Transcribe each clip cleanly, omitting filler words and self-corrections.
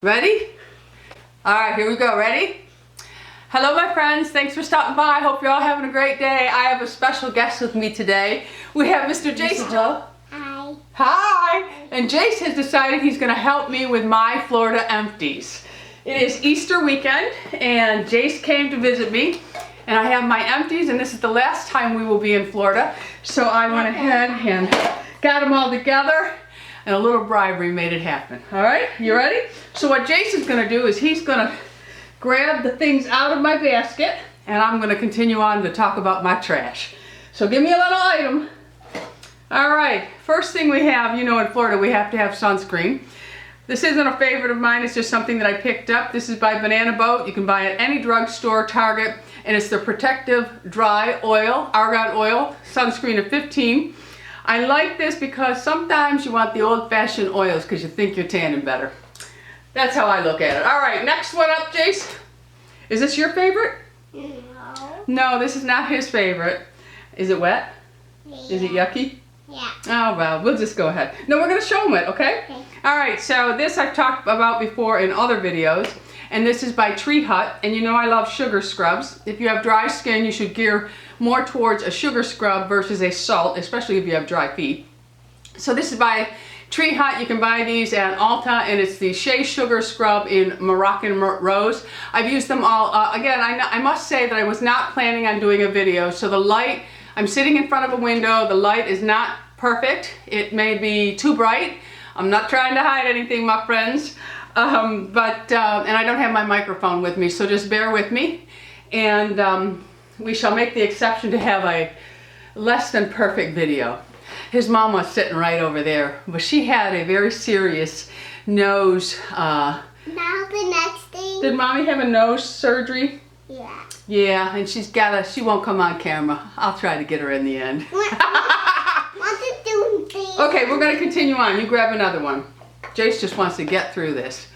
Ready? All right, here we go. Ready? Hello, my friends. Thanks for stopping by. I hope you're all having a great day. I have a special guest with me today. We have Mr. Jase. Hello. Hi. Hi. And Jase has decided he's going to help me with my Florida empties. It is Easter weekend, and Jase came to visit me, and I have my empties, and this is the last time we will be in Florida. So I went ahead and got them all together. And a little bribery made it happen. All right, you ready? So what Jason's gonna do is he's gonna grab the things out of my basket, and I'm gonna continue on to talk about my trash. So give me a little item. All right, first thing we have, you know, in Florida we have to have sunscreen. This isn't a favorite of mine, it's just something that I picked up. This is by Banana Boat. You can buy it at any drugstore, Target, and it's the Protective Dry Oil, Argan Oil, sunscreen of 15. I like this because sometimes you want the old-fashioned oils because you think you're tanning better. That's how I look at it. All right, next one up, Jase. Is this your favorite? No. No, this is not his favorite. Is it wet? Yeah. Is it yucky? Yeah. Oh, well, we'll just go ahead. No, we're going to show him it, okay? Okay. All right, so this I've talked about before in other videos, and this is by Tree Hut, and you know I love sugar scrubs. If you have dry skin, you should gear more towards a sugar scrub versus a salt, especially if you have dry feet. So this is by Tree Hut. You can buy these at Ulta, and it's the Shea Sugar Scrub in Moroccan Rose. I've used them all. Again, I must say that I was not planning on doing a video, so the light, I'm sitting in front of a window, the light is not perfect. It may be too bright. I'm not trying to hide anything, my friends. And I don't have my microphone with me, so just bear with me. And we shall make the exception to have a less than perfect video. His mom was sitting right over there, but she had a very serious nose. Now the next thing. Did mommy have a nose surgery? Yeah. Yeah, and she won't come on camera. I'll try to get her in the end. Want to do things? Okay, we're gonna continue on. You grab another one. Jase just wants to get through this.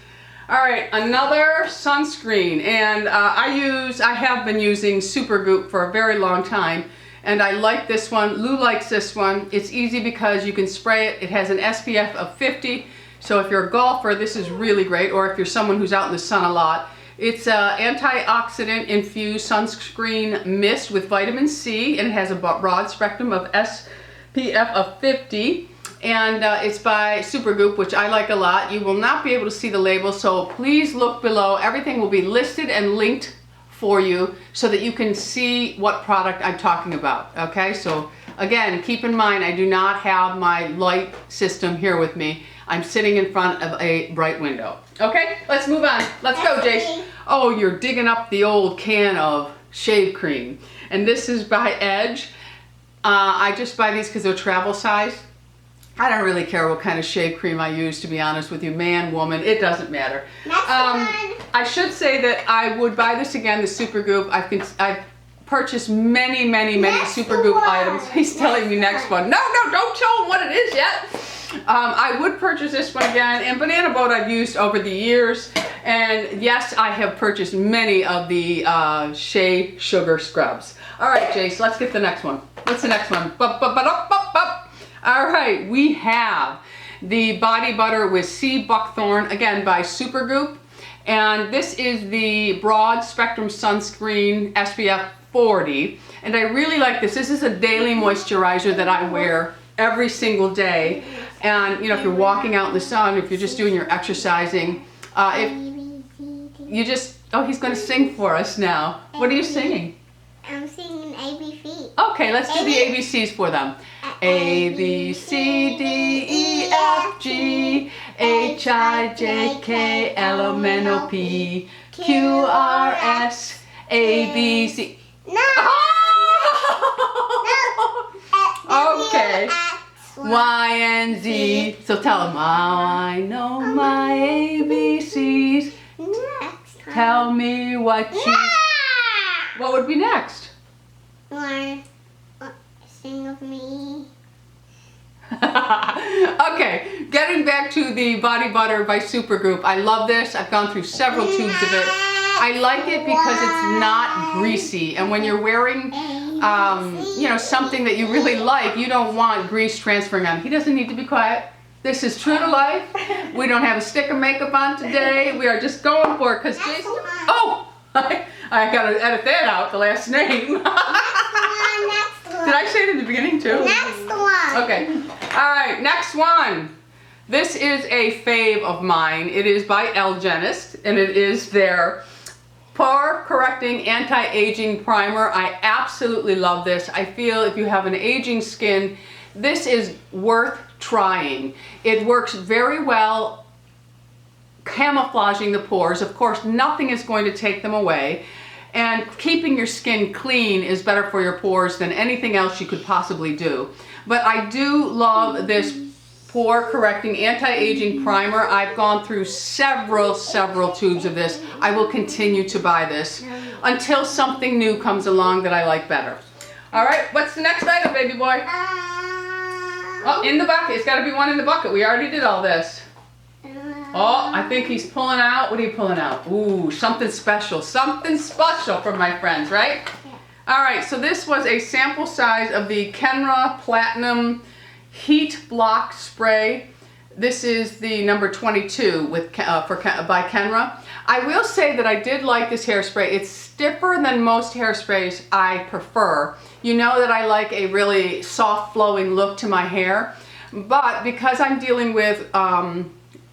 All right, another sunscreen, and I have been using Supergroup for a very long time, and I like this one. Lou likes this one. It's easy because you can spray it. It has an SPF of 50, so if you're a golfer, this is really great, or if you're someone who's out in the sun a lot. It's antioxidant infused sunscreen mist with vitamin C, and it has a broad spectrum of SPF of 50. And it's by Supergroup, which I like a lot. You will not be able to see the label, so please look below. Everything will be listed and linked for you so that you can see what product I'm talking about, okay? So again, keep in mind, I do not have my light system here with me. I'm sitting in front of a bright window. Okay, let's move on. Let's go, Jase. Oh, you're digging up the old can of shave cream. And this is by Edge. I just buy these because they're travel size. I don't really care what kind of shave cream I use, to be honest with you. Man, woman, it doesn't matter. I should say that I would buy this again, the Supergroup. I've purchased many Supergroup items. He's telling me next one. No, don't tell him what it is yet. I would purchase this one again, and Banana Boat I've used over the years. And yes, I have purchased many of the Shea Sugar Scrubs. All right, Jase, let's get the next one. What's the next one? All right, we have the Body Butter with Sea Buckthorn, again by Supergroup. And this is the broad spectrum sunscreen SPF 40. And I really like this. This is a daily moisturizer that I wear every single day. And you know, if you're walking out in the sun, if you're just doing your exercising, if you just, oh, he's gonna sing for us now. What are you singing? I'm singing ABC. Okay, let's do the ABCs for them. A, B, C, D, E, F, G, H, I, J, K, L, M, N, O, P, Q, R, S, A, B, C. No! Oh! Okay. Y and Z. So tell them, I know my ABCs. Next time. Tell me what you... What would be next? Or sing of me. Okay, getting back to the Body Butter by Supergroup. I love this. I've gone through several tubes of it. I like it because it's not greasy, and when you're wearing you know, something that you really like, you don't want grease transferring on. He doesn't need to be quiet. This is true to life. We don't have a stick of makeup on today. We are just going for it because Jason. Oh, I gotta edit that out. The last name. Next one. Did I say it in the beginning too? Next one. Okay. All right. Next one. This is a fave of mine. It is by Elgenist, and it is their Pore Correcting Anti-Aging Primer. I absolutely love this. I feel if you have an aging skin, this is worth trying. It works very well camouflaging the pores. Of course, nothing is going to take them away. And keeping your skin clean is better for your pores than anything else you could possibly do. But I do love this Pore Correcting Anti-Aging Primer. I've gone through several tubes of this. I will continue to buy this until something new comes along that I like better. All right, what's the next item, baby boy? Oh, in the bucket. It's got to be one in the bucket. We already did all this. Oh, I think he's pulling out. What are you pulling out? Ooh, something special. Something special for my friends, right? Yeah. All right, so this was a sample size of the Kenra Platinum Heat Block Spray. This is the number 22 by Kenra. I will say that I did like this hairspray. It's stiffer than most hairsprays I prefer. You know that I like a really soft flowing look to my hair, but because I'm dealing with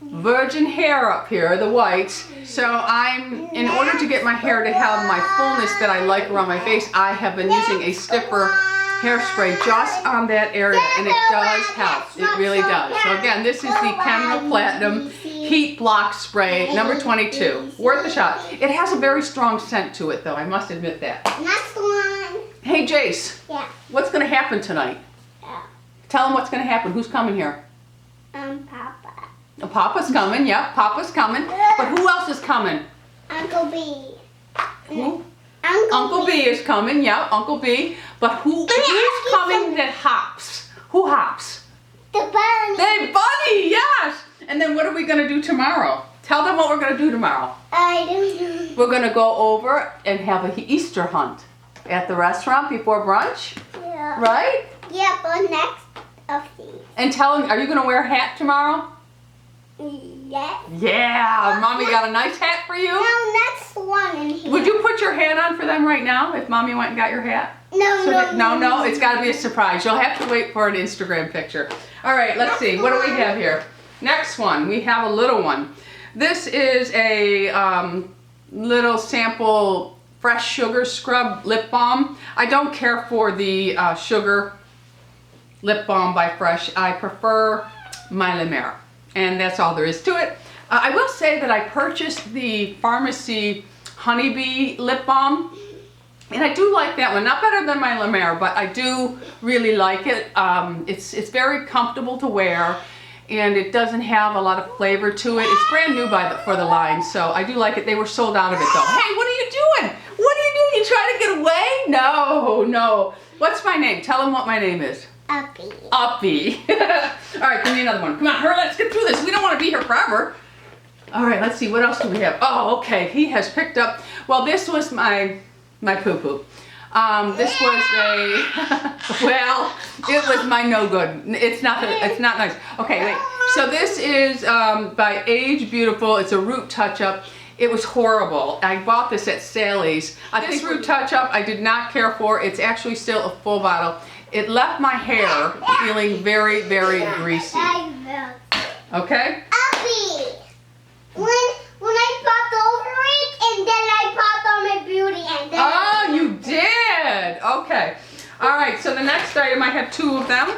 virgin hair up here, the whites, so in order to get my hair to have my fullness that I like around my face, I have been using a stiffer hairspray just on that area, and it does help. It really does. So again, this is the Kenra Platinum Heat Block Spray, number 22. Worth a shot. It has a very strong scent to it, though. I must admit that. Next one. Hey, Jase. Yeah. What's going to happen tonight? Yeah. Tell them what's going to happen. Who's coming here? Papa. Papa's coming. Yep, Papa's coming. But who else is coming? Uncle B. Who? Uncle B is coming. Yep, Uncle B. But who's coming that hops? Who hops? The bunny. The bunny, yes. And then what are we going to do tomorrow? Tell them what we're going to do tomorrow. I don't know. We're going to go over and have an Easter hunt at the restaurant before brunch. Yeah. Right? Yeah, but next of these. And tell them, are you going to wear a hat tomorrow? Yes. Yeah, Mommy got a nice hat for you. No, next one in here. Would you put your hat on for them right now if Mommy went and got your hat? No, it's got to be a surprise. You'll have to wait for an Instagram picture. All right, let's see. What do we have here? Next one, we have a little one. This is a little sample Fresh Sugar Scrub Lip Balm. I don't care for the Sugar Lip Balm by Fresh. I prefer my La Mer. And that's all there is to it. I will say that I purchased the Pharmacy Honeybee Lip Balm, and I do like that one. Not better than my La Mer, but I do really like it. It's very comfortable to wear, and it doesn't have a lot of flavor to it. It's brand new for the line, so I do like it. They were sold out of it though. Hey, what are you doing? What are you doing? You trying to get away? No. What's my name? Tell them what my name is. Uppy. Uppy. All right, give me another one. Come on, hurry, let's get through this. We don't want to be here forever. All right, let's see, what else do we have? Oh, okay, he has picked up, well, this was my poo-poo. This was well, it was my no good. It's not nice. Okay, wait. So this is by Age Beautiful. It's a root touch-up. It was horrible. I bought this at Sally's. This root touch-up I did not care for. It's actually still a full bottle. It left my hair feeling very, very greasy. Okay? Uppy! When I popped over it, and then I popped on my beauty, and then oh, you did! Okay. All right, so the next item, I have two of them,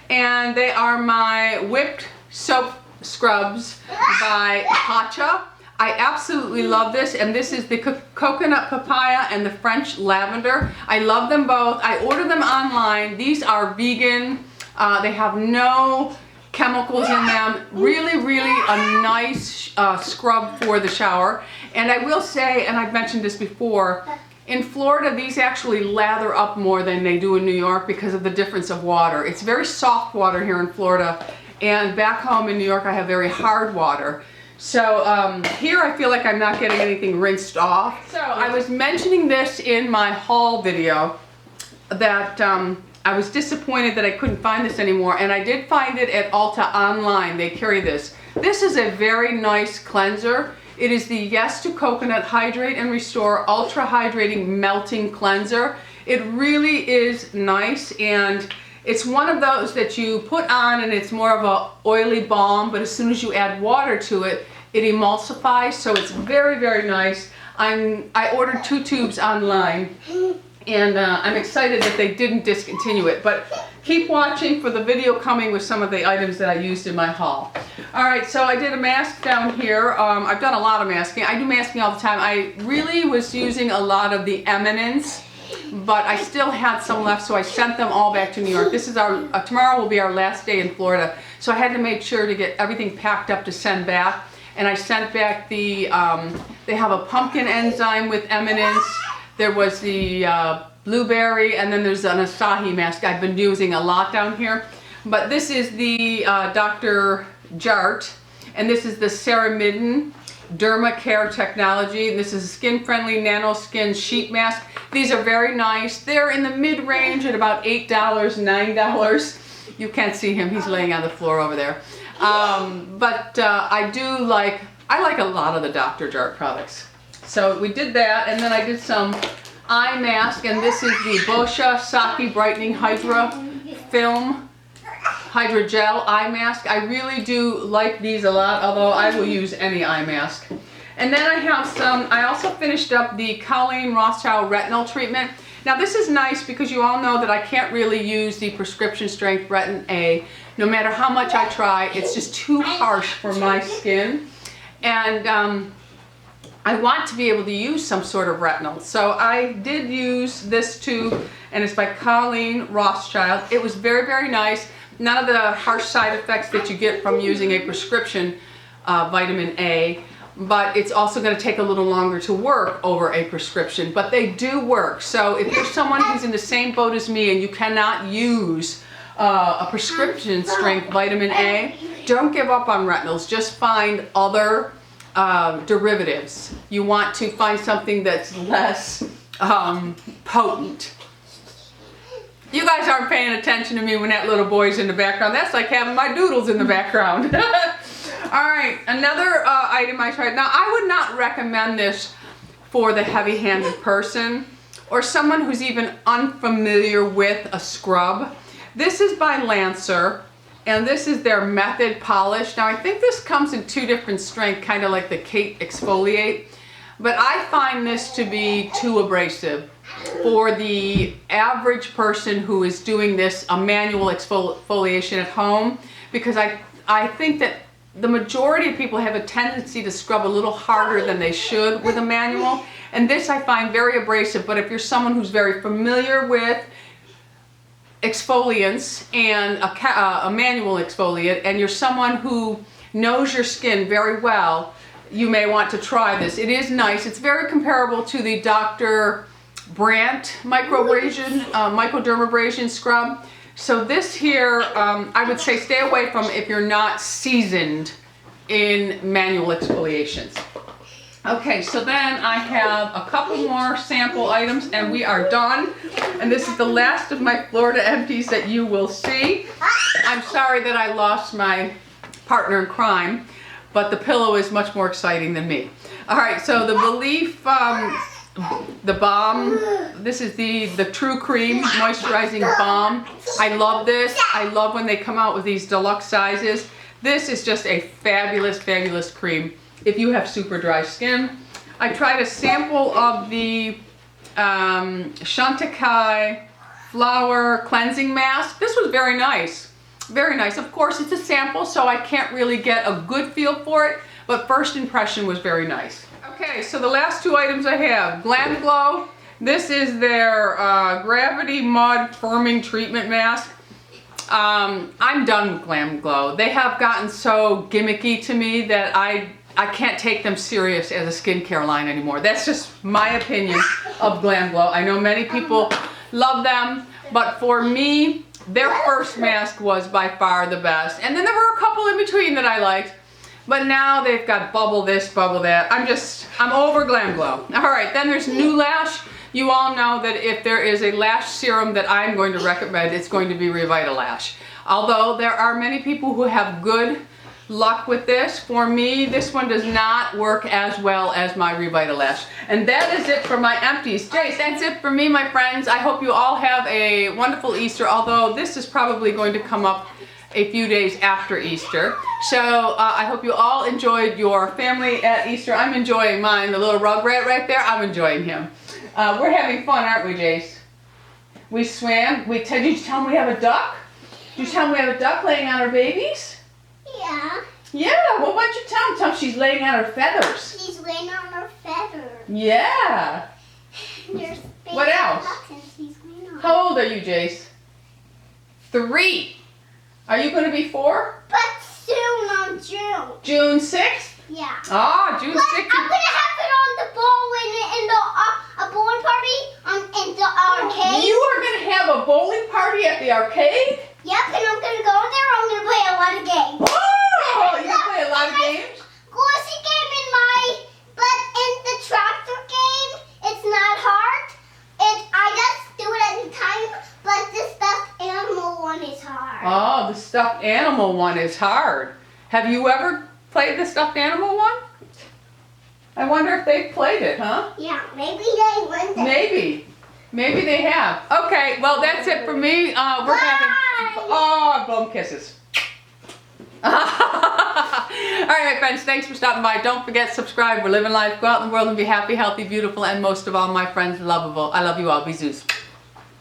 and they are my Whipped Soap Scrubs by Hacha. I absolutely love this, and this is the coconut papaya and the French lavender. I love them both. I ordered them online. These are vegan. They have no chemicals in them. Really, really a nice scrub for the shower. And I will say, and I've mentioned this before, in Florida, these actually lather up more than they do in New York because of the difference of water. It's very soft water here in Florida, and back home in New York, I have very hard water. So here I feel like I'm not getting anything rinsed off. So I was mentioning this in my haul video that I was disappointed that I couldn't find this anymore, and I did find it at Ulta online. They carry this. This is a very nice cleanser. It is the Yes to Coconut Hydrate and Restore Ultra Hydrating Melting Cleanser. It really is nice, and it's one of those that you put on and it's more of a oily balm, but as soon as you add water to it, it emulsifies, so it's very, very nice. I ordered 2 tubes online, and I'm excited that they didn't discontinue it, but keep watching for the video coming with some of the items that I used in my haul. Alright, so I did a mask down here. I've done a lot of masking. I do masking all the time. I really was using a lot of the Eminence, but I still had some left, so I sent them all back to New York. This is tomorrow will be our last day in Florida, so I had to make sure to get everything packed up to send back. And I sent back the, they have a pumpkin enzyme with Eminence. There was the blueberry, and then there's an acai mask I've been using a lot down here. But this is the Dr. Jart, and this is the Ceramidin Derma Care Technology. This is a skin-friendly nano skin sheet mask. These are very nice. They're in the mid-range at about $8, $9. You can't see him, he's laying on the floor over there. But I like a lot of the Dr. Jart products. So we did that, and then I did some eye mask, and this is the Boscia Saki Brightening Hydra Film Hydra Gel Eye Mask. I really do like these a lot, although I will use any eye mask. And then I have I also finished up the Colleen Rothschild Retinol treatment. Now this is nice because you all know that I can't really use the prescription strength Retin A. No matter how much I try, it's just too harsh for my skin. And I want to be able to use some sort of retinol. So I did use this tube, and it's by Colleen Rothschild. It was very, very nice. None of the harsh side effects that you get from using a prescription vitamin A, but it's also going to take a little longer to work over a prescription, but they do work. So if you're someone who's in the same boat as me and you cannot use a prescription strength vitamin A, don't give up on retinols. Just find other derivatives. You want to find something that's less potent. You guys aren't paying attention to me when that little boy's in the background. That's like having my doodles in the background. Alright, another item I tried. Now, I would not recommend this for the heavy-handed person or someone who's even unfamiliar with a scrub. This is by Lancer, and this is their Method Polish. Now, I think this comes in 2 different strengths, kind of like the Kate Exfoliate, but I find this to be too abrasive for the average person who is doing this, a manual exfoliation at home, because I think that the majority of people have a tendency to scrub a little harder than they should with a manual, and this I find very abrasive. But if you're someone who's very familiar with exfoliants and a manual exfoliant, and you're someone who knows your skin very well, you may want to try this. It is nice. It's very comparable to the Dr. Brandt microdermabrasion scrub. So this here, I would say stay away from if you're not seasoned in manual exfoliations. Okay, so then I have a couple more sample items and we are done. And this is the last of my Florida Empties that you will see. I'm sorry that I lost my partner in crime, but the pillow is much more exciting than me. All right, so the Belief, the Balm, this is the True Cream Moisturizing Balm. I love this. I love when they come out with these deluxe sizes. This is just a fabulous, fabulous cream if you have super dry skin. I tried a sample of the Chantecaille Flower Cleansing Mask. This was very nice. Very nice. Of course, it's a sample, so I can't really get a good feel for it, but first impression was very nice. Okay, so the last 2 items I have, Glam Glow. This is their Gravity Mud Firming Treatment Mask. I'm done with Glam Glow. They have gotten so gimmicky to me that I can't take them serious as a skincare line anymore. That's just my opinion of Glam Glow. I know many people love them, but for me, their first mask was by far the best. And then there were a couple in between that I liked. But now they've got bubble this, bubble that. I'm over Glam Glow. All right, then there's New Lash. you all know that if there is a lash serum that I'm going to recommend, it's going to be Revitalash. Although there are many people who have good luck with this, for me, this one does not work as well as my Revitalash. And that is it for my Empties. Jase, that's it for me, my friends. I hope you all have a wonderful Easter, although this is probably going to come up a few days after Easter. So I hope you all enjoyed your family at Easter. I'm enjoying mine. The little rugrat right there, I'm enjoying him. We're having fun, aren't we, Jase? We swam. Did you tell them we have a duck? Did you tell them we have a duck laying on her babies? Yeah. Yeah, well, why don't you tell them? Tell them she's laying on her feathers. She's laying on her feathers. Yeah. There's What else? buttons she's laying on. How old are you, Jase? 3. Are you going to be 4? But soon on June. June 6th? Yeah. Oh, June But 6th. I'm gonna have it on the ball in the a bowling party in the arcade. You are going to have a bowling party at the arcade? Yep, and I'm gonna go there. I'm gonna play a lot of games. Oh, you're going to play a lot of games? Goosey game but in the tractor game, it's not hard. I just do it at the time, but the stuffed animal one is hard. Oh, the stuffed animal one is hard. Have you ever played the stuffed animal one? I wonder if they've played it, huh? Yeah, maybe they win it. Maybe they have. Okay, well, that's it for me. We're having... Oh, blown kisses. All right, my friends, thanks for stopping by. Don't forget, subscribe. We're living life. Go out in the world and be happy, healthy, beautiful, and most of all, my friends, lovable. I love you all. BISOUS.